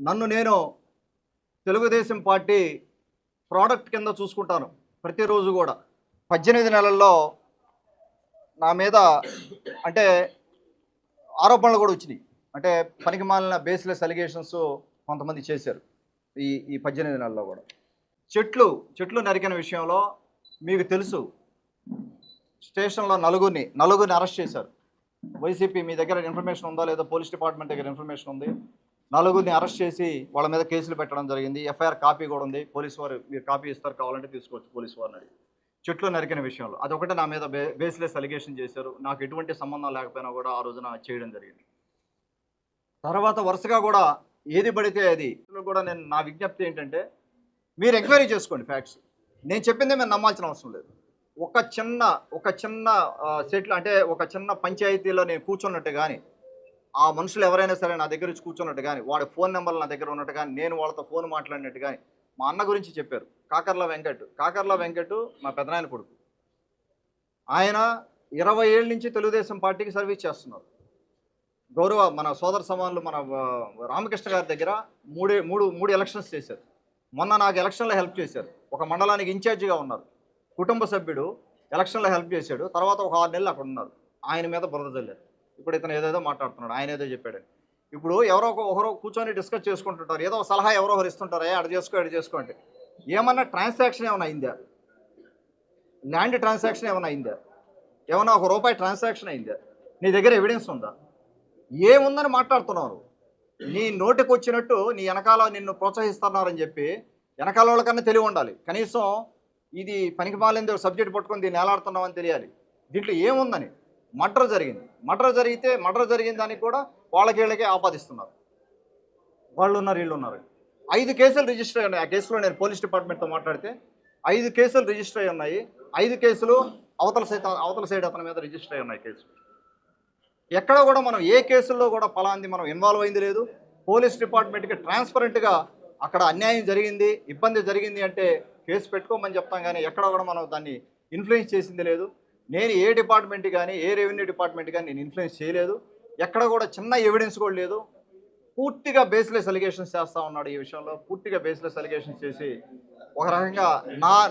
నన్ను నేను Telugu Desam party product కింద చూసుకుంటాను ప్రతిరోజు కూడా. 18 నెలల్లో నా మీద అంటే ఆరోపణలు కూడా వచ్చినాయి. అంటే పనికిమాలిన బేస్‌లెస్ అలిగేషన్స్ కొంతమంది చేశారు. ఈ 18 నెలల్లో కూడా. చెట్లు నరికిన విషయంలో మీకు తెలుసు, స్టేషన్‌లో నలుగురిని అరెస్ట్ చేశారు. వైసీపీ మీ దగ్గర ఇన్ఫర్మేషన్ ఉందా లేదా? పోలీస్ డిపార్ట్మెంట్ దగ్గర ఇన్ఫర్మేషన్ ఉంది. నలుగురిని అరెస్ట్ చేసి వాళ్ళ మీద కేసులు పెట్టడం జరిగింది. ఎఫ్ఐఆర్ కాపీ కూడా ఉంది. పోలీసు వారు మీరు కాపీ ఇస్తారు, కావాలంటే తీసుకోవచ్చు పోలీసు వారిని అడిగి. చెట్లు నరికిన విషయంలో అదొకటే నా మీద బేస్లెస్ అలిగేషన్ చేశారు. నాకు ఎటువంటి సంబంధం లేకపోయినా కూడా ఆ రోజున చేయడం జరిగింది. తర్వాత వరుసగా కూడా ఏది పడితే అది కూడా నా విజ్ఞప్తి ఏంటంటే, మీరు ఎంక్వైరీ చేసుకోండి ఫ్యాక్ట్స్. నేను చెప్పిందే మీరు నమ్మాల్సిన అవసరం లేదు. ఒక చిన్న సెటిల్ అంటే ఒక చిన్న పంచాయతీలో నేను కూర్చున్నట్టు కానీ, ఆ మనుషులు ఎవరైనా సరే నా దగ్గర వచ్చి కూర్చున్నట్టు కానీ, వాడి ఫోన్ నెంబర్లు నా దగ్గర ఉన్నట్టు కానీ, నేను వాళ్ళతో ఫోన్ మాట్లాడినట్టు కానీ, మా అన్న గురించి చెప్పారు. కాకర్ల వెంకట్ మా పెదనాయన కొడుకు. ఆయన 20 ఏళ్ళ నుంచి తెలుగుదేశం పార్టీకి సర్వీస్ చేస్తున్నారు. మన సోదర సమానులు మన రామకృష్ణ గారి దగ్గర మూడు ఎలక్షన్స్ చేశారు. మొన్న నాకు ఎలక్షన్లో హెల్ప్ చేశారు. ఒక మండలానికి ఇన్ఛార్జిగా ఉన్నారు. కుటుంబ సభ్యుడు ఎలక్షన్లో హెల్ప్ చేశాడు. తర్వాత ఒక 6 నెలలు అక్కడ ఉన్నారు. ఆయన మీద బురద జల్లారు. ఇప్పుడు ఇతను ఏదేదో మాట్లాడుతున్నాడు, ఆయన ఏదో చెప్పాడని. ఇప్పుడు ఒకరు కూర్చొని డిస్కస్ చేసుకుంటుంటారు. ఏదో సలహా ఎవరో ఒకరు ఇస్తుంటారు, అటు చేసుకో అంటే ఏమన్నా ట్రాన్సాక్షన్ ఏమైనా అయిందా? ల్యాండ్ ట్రాన్సాక్షన్ ఏమైనా అయిందా? ఏమన్నా ₹1 ట్రాన్సాక్షన్ అయిందా? నీ దగ్గర ఎవిడెన్స్ ఉందా? ఏముందని మాట్లాడుతున్నారు? నీ నోటికి వచ్చినట్టు నీ వెనకాల నిన్ను ప్రోత్సహిస్తున్నారని చెప్పి వెనకాల వాళ్ళకన్నా తెలివి ఉండాలి. కనీసం ఇది పనికిమాలింది సబ్జెక్ట్ పట్టుకొని దీన్ని ఏలాడుతున్నామని తెలియాలి. దీంట్లో ఏముందని. మర్డర్ జరిగిన దానికి కూడా వీళ్ళకే ఆపాదిస్తున్నారు. వాళ్ళు ఉన్నారు, వీళ్ళు ఉన్నారు. 5 కేసులు రిజిస్టర్ అయ్యి ఉన్నాయి. ఆ కేసులో నేను పోలీస్ డిపార్ట్మెంట్తో మాట్లాడితే 5 కేసులు రిజిస్టర్ అయ్యి ఉన్నాయి. 5 కేసులు అవతల సైడ్ అతని మీద రిజిస్టర్ అయ్యి ఉన్నాయి కేసులు. ఎక్కడ కూడా మనం ఏ కేసుల్లో కూడా ఫలాంది మనం ఇన్వాల్వ్ అయింది లేదు. పోలీస్ డిపార్ట్మెంట్కి ట్రాన్స్పరెంట్గా అక్కడ అన్యాయం జరిగింది, ఇబ్బంది జరిగింది అంటే కేసు పెట్టుకోమని చెప్తాం, కానీ ఎక్కడ కూడా మనం దాన్ని ఇన్ఫ్లుయెన్స్ చేసింది లేదు. నేను ఏ డిపార్ట్మెంట్ కానీ, ఏ రెవెన్యూ డిపార్ట్మెంట్ కానీ నేను ఇన్ఫ్లుయెన్స్ చేయలేదు. ఎక్కడ కూడా చిన్న ఎవిడెన్స్ కూడా లేదు. పూర్తిగా బేస్లెస్ అలిగేషన్స్ చేస్తూ ఉన్నాడు. ఈ విషయంలో పూర్తిగా బేస్లెస్ అలిగేషన్స్ చేసి ఒక రకంగా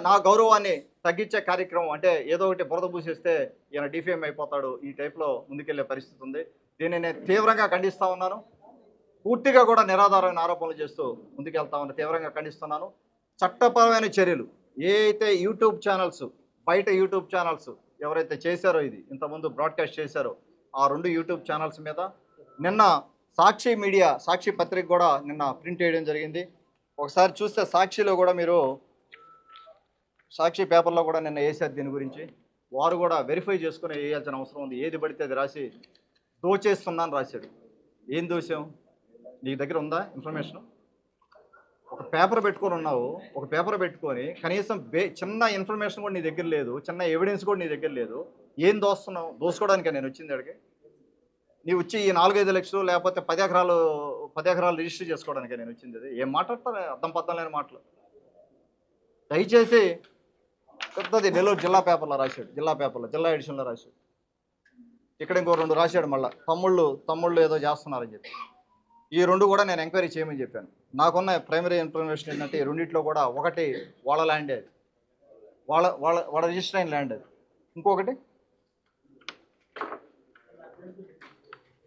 నా గౌరవాన్ని తగ్గించే కార్యక్రమం, అంటే ఏదో ఒకటి బురద పూసేస్తే ఈయన డిఫేమ్ అయిపోతాడు, ఈ టైప్లో ముందుకెళ్లే పరిస్థితి ఉంది. దీన్ని నేను తీవ్రంగా ఖండిస్తూ ఉన్నాను. పూర్తిగా కూడా నిరాధారమైన ఆరోపణలు చేస్తూ ముందుకెళ్తా ఉన్నా, తీవ్రంగా ఖండిస్తున్నాను. చట్టపరమైన చర్యలు ఏ అయితే బయట యూట్యూబ్ ఛానల్స్ ఎవరైతే చేశారో, ఇది ఇంతకుముందు బ్రాడ్కాస్ట్ చేశారో, ఆ 2 యూట్యూబ్ ఛానల్స్ మీద నిన్న సాక్షి పత్రిక కూడా నిన్న ప్రింట్ చేయడం జరిగింది. ఒకసారి చూస్తే సాక్షి పేపర్లో కూడా నిన్న వేశారు దీని గురించి. వారు కూడా వెరిఫై చేసుకుని వేయాల్సిన అవసరం ఉంది. ఏది పడితే అది రాసి దోచేస్తున్నాను రాశాడు. ఏం దోషం? నీ దగ్గర ఉందా ఇన్ఫర్మేషన్? ఒక పేపర్ పెట్టుకొని ఉన్నావు, ఒక పేపర్ పెట్టుకొని కనీసం చిన్న ఇన్ఫర్మేషన్ కూడా నీ దగ్గర లేదు, చిన్న ఎవిడెన్స్ కూడా నీ దగ్గర లేదు. ఏం దోస్తున్నావు? దోసుకోవడానికి నేను వచ్చింది అడిగి. నీవు వచ్చి ఈ 4-5 లక్షలు లేకపోతే 10 ఎకరాలు రిజిస్టర్ చేసుకోవడానికి నేను వచ్చింది. అది ఏం మాట్లాడతాను? అర్థం పర్థం లేని మాటలు. దయచేసి పెద్దది నెల్లూరు జిల్లా పేపర్లో రాశాడు, జిల్లా ఎడిషన్లో రాశాడు. ఇక్కడ ఇంకో 2 రాశాడు మళ్ళీ, తమ్ముళ్ళు ఏదో చేస్తున్నారని చెప్పి. ఈ 2 కూడా నేను ఎంక్వైరీ చేయమని చెప్పాను. నాకున్న ప్రైమరీ ఇన్ఫర్మేషన్ ఏంటంటే ఈ రెండిట్లో కూడా ఒకటి వాళ్ళ ల్యాండే, వాళ్ళ రిజిస్టర్ అయిన ల్యాండ్ అది. ఇంకొకటి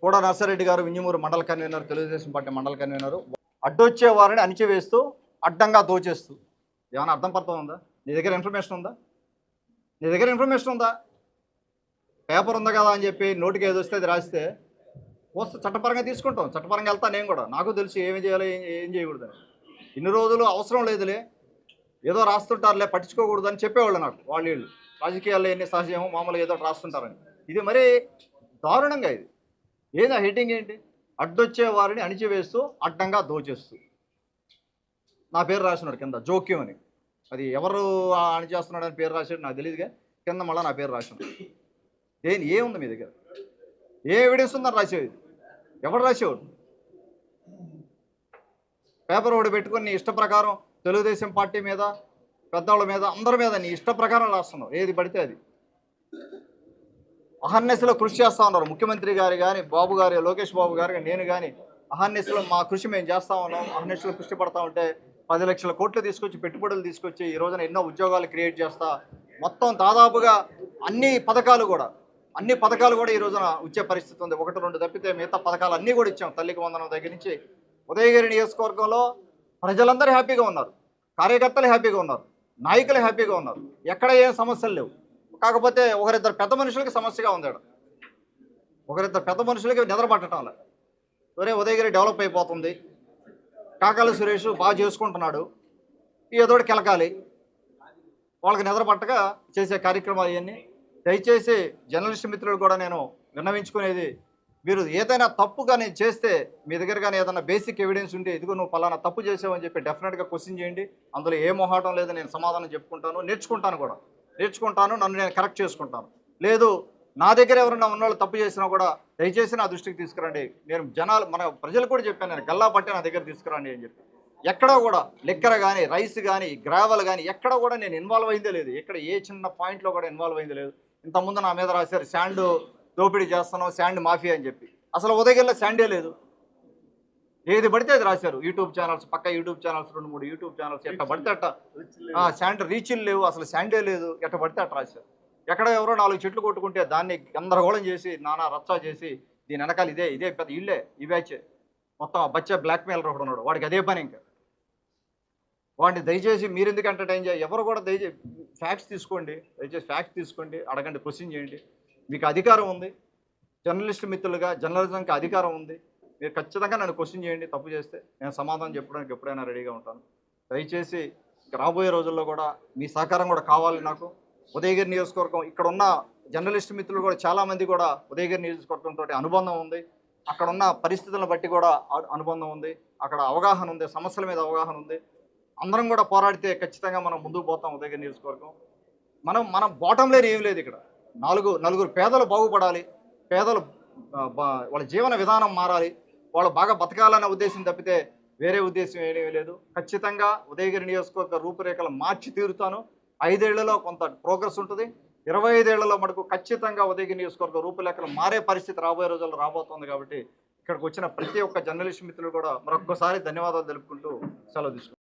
కూడా నర్సారెడ్డి గారు వింజమూరు మండల కన్వీనర్, తెలుగుదేశం పార్టీ మండల కన్వీనరు, అడ్డొచ్చే వారిని అణిచివేస్తూ అడ్డంగా దోచేస్తూ. ఏమైనా అర్థం పర్థం ఉందా? నీ దగ్గర ఇన్ఫర్మేషన్ ఉందా? పేపర్ ఉంది కదా అని చెప్పి నోటికి ఏది వస్తే అది రాస్తే వస్తే చట్టపరంగా తీసుకుంటాం. చట్టపరంగా వెళ్తా నేను కూడా. నాకు తెలుసు ఏమి చేయాలో ఏం చేయకూడదని. ఇన్ని రోజులు అవసరం లేదులే, ఏదో రాస్తుంటారులే, పట్టించుకోకూడదని చెప్పేవాళ్ళు నాకు. వీళ్ళు రాజకీయాల్లో ఎన్ని సహజమో మామూలుగా ఏదో రాస్తుంటారని. ఇది మరీ దారుణంగా. ఇది ఏదా హెడ్డింగ్ ఏంటి? అడ్డొచ్చే వారిని అణిచివేస్తూ అడ్డంగా దోచేస్తూ. నా పేరు రాసినాడు కింద, జోక్యం అని. అది ఎవరు అణిచేస్తున్నాడు అని పేరు రాసాడు నాకు తెలియదుగా, కింద మళ్ళీ నా పేరు రాసినాడు. ఏముంది మీ దగ్గర? ఏ ఎవిడెన్స్ ఉందని రాసేది? ఎవరు రాసేవాడు? పేపర్ ఒకటి పెట్టుకొని నీ ఇష్ట ప్రకారం తెలుగుదేశం పార్టీ మీద, పెద్దవాళ్ళ మీద, అందరి మీద నీ ఇష్ట ప్రకారం రాస్తున్నావు ఏది పడితే అది. అహర్నిశలో కృషి చేస్తూ ఉన్నారు ముఖ్యమంత్రి గారు కానీ, బాబు గారు, లోకేష్ బాబు గారు కానీ, నేను కానీ అహర్నిశలు మా కృషి మేము చేస్తా ఉన్నాం. అహర్నిశలు కృషి పడతా ఉంటే 10 లక్షల కోట్లు తీసుకొచ్చి పెట్టుబడులు తీసుకొచ్చి ఈ రోజున ఎన్నో ఉద్యోగాలు క్రియేట్ చేస్తా మొత్తం దాదాపుగా అన్ని పథకాలు కూడా ఈ రోజున వచ్చే పరిస్థితి ఉంది. 1, 2 తప్పితే మిగతా పథకాలు అన్నీ కూడా ఇచ్చాం. తల్లికి వందనం దగ్గర నుంచి ఉదయగిరి నియోజకవర్గంలో ప్రజలందరూ హ్యాపీగా ఉన్నారు, కార్యకర్తలు హ్యాపీగా ఉన్నారు, నాయకులు హ్యాపీగా ఉన్నారు. ఎక్కడ ఏం సమస్యలు లేవు. కాకపోతే ఒకరిద్దరు పెద్ద మనుషులకి సమస్యగా ఉంది ఆడ. ఒకరిద్దరు పెద్ద మనుషులకి నిద్ర పట్టడం లేదు. ఒరే ఉదయగిరి డెవలప్ అయిపోతుంది, కాకాల సురేష్ బాగా చేసుకుంటున్నాడు, ఈ ఏదోటి కెలకాలి, వాళ్ళకి నిద్ర పట్టక చేసే కార్యక్రమాలు ఇవన్నీ. దయచేసి జర్నలిస్ట్ మిత్రులు కూడా నేను విన్నవించుకునేది, మీరు ఏదైనా తప్పు కానీ చేస్తే మీ దగ్గర కానీ ఏదైనా బేసిక్ ఎవిడెన్స్ ఉంటే ఇదిగో నువ్వు పలానా తప్పు చేసావని చెప్పి డెఫినెట్గా క్వశ్చన్ చేయండి. అందులో ఏ మొహాటం లేదు, నేను సమాధానం చెప్పుకుంటాను, నేర్చుకుంటాను, నన్ను నేను కరెక్ట్ చేసుకుంటాను. లేదు నా దగ్గర ఎవరైనా ఉన్నవాళ్ళు తప్పు చేసినా కూడా దయచేసి నా దృష్టికి తీసుకురండి. నేను మన ప్రజలు కూడా చెప్పాను, నేను గల్లా పట్టి నా దగ్గర తీసుకురండి అని చెప్పి. ఎక్కడా కూడా లెక్కర కానీ రైస్ కానీ గ్రావెల్ కానీ ఎక్కడ కూడా నేను ఇన్వాల్వ్ అయిందే లేదు. ఎక్కడ ఏ చిన్న పాయింట్లో కూడా ఇన్వాల్వ్ అయిందే లేదు. ఇంతకుముందు నా మీద రాశారు శాండ్ దోపిడీ చేస్తున్నాం, శాండ్ మాఫియా అని చెప్పి. అసలు ఉదయగిరిలో శాండే లేదు. ఏది పడితే అది రాశారు. యూట్యూబ్ ఛానల్స్, పక్క యూట్యూబ్ ఛానల్స్, 2-3 యూట్యూబ్ ఛానల్స్ ఎట్ట పడితే అట్ట శాండ్ రీచ్లు లేవు, అసలు శాండే లేదు, ఎట్ట పడితే అట్ట రాశారు. ఎక్కడ ఎవరో 4 చెట్లు కొట్టుకుంటే దాన్ని గందరగోళం చేసి నానా రచ్చా చేసి దీని వెనకాల ఇదే పెద్ద ఇల్లే, ఈ బ్యాచ్ మొత్తం బచ్చా బ్లాక్మెయిలర్ ఒకడు ఉన్నాడు, వాడికి అదే పని. ఇంకా వాడిని దయచేసి మీరు ఎందుకు ఎంటర్టైన్ చేయాలి? ఎవరు కూడా దయచేసి ఫ్యాక్ట్స్ తీసుకోండి, అడగండి, క్వశ్చన్ చేయండి. మీకు అధికారం ఉంది, జర్నలిస్ట్ మిత్రులుగా జర్నలిజంకి అధికారం ఉంది. మీరు ఖచ్చితంగా నన్ను క్వశ్చన్ చేయండి. తప్పు చేస్తే నేను సమాధానం చెప్పడానికి ఎప్పుడైనా రెడీగా ఉంటాను. దయచేసి రాబోయే రోజుల్లో కూడా మీ సహకారం కూడా కావాలి నాకు. ఉదయగిరి నియోజకవర్గం ఇక్కడ ఉన్న జర్నలిస్ట్ మిత్రులు కూడా చాలామంది కూడా ఉదయగిరి నియోజకవర్గంతో అనుబంధం ఉంది. అక్కడ ఉన్న పరిస్థితులను బట్టి కూడా అనుబంధం ఉంది. అక్కడ అవగాహన ఉంది, సమస్యల మీద అవగాహన ఉంది. అందరం కూడా పోరాడితే ఖచ్చితంగా మనం ముందుకు పోతాం. ఉదయగిరి నియోజకవర్గం మనం బాటం లేని ఏం లేదు. ఇక్కడ నలుగురు పేదలు బాగుపడాలి, పేదలు వాళ్ళ జీవన విధానం మారాలి, వాళ్ళు బాగా బతకాలనే ఉద్దేశం తప్పితే వేరే ఉద్దేశం ఏమీ లేదు. ఖచ్చితంగా ఉదయగిరి నియోజకవర్గ రూపురేఖలు మార్చి తీరుతాను. 5 ఏళ్లలో కొంత ప్రోగ్రెస్ ఉంటుంది. 25 ఏళ్లలో మటుకు ఖచ్చితంగా ఉదయగిరి నియోజకవర్గ రూపురేఖలు మారే పరిస్థితి రాబోయే రోజుల్లో రాబోతుంది. కాబట్టి ఇక్కడికి వచ్చిన ప్రతి ఒక్క జర్నలిస్ట్ మిత్రులు కూడా మరొక్కసారి ధన్యవాదాలు తెలుపుకుంటూ సెలవు తీసుకుంటాను.